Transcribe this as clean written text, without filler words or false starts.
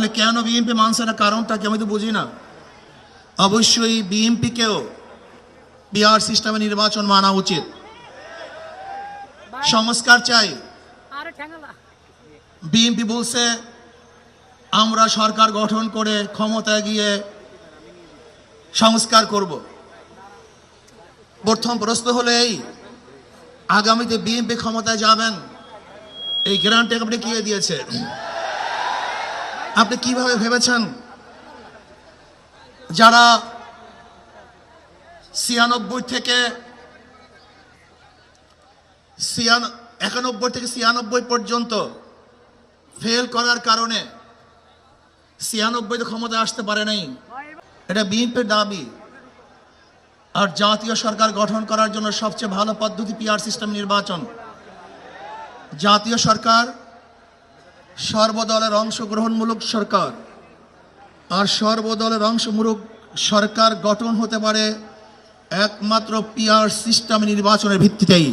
তাহলে কেন বিএনপি মানছে না, কারণটা কি আমি তো বুঝি না। অবশ্যই বিএনপিকেও পিআর সিস্টেমে নির্বাচন মানা উচিত। সংস্কার চাই। বিএনপি বলছে আমরা সরকার গঠন করে ক্ষমতায় গিয়ে সংস্কার করব। প্রথম প্রশ্ন হলো এই, আগামীতে বিএনপি ক্ষমতায় যাবেন এই গ্যারান্টি আপনি কে দিয়েছে? আপনি কিভাবে ভেবেছেন যারা 91 থেকে 96 পর্যন্ত ফেল করার কারণে 96 ক্ষমতায় আসতে পারে নাই, এটা বিএনপির দাবি। আর জাতীয় সরকার গঠন করার জন্য সবচেয়ে ভালো পদ্ধতি পিআর সিস্টেম নির্বাচন। জাতীয় সরকার সর্বদলের অংশগ্রহণমূলক সরকার, আর সর্বদলের অংশমূলক সরকার গঠন হতে পারে একমাত্র পিআর সিস্টেম নির্বাচনের ভিত্তিতেই।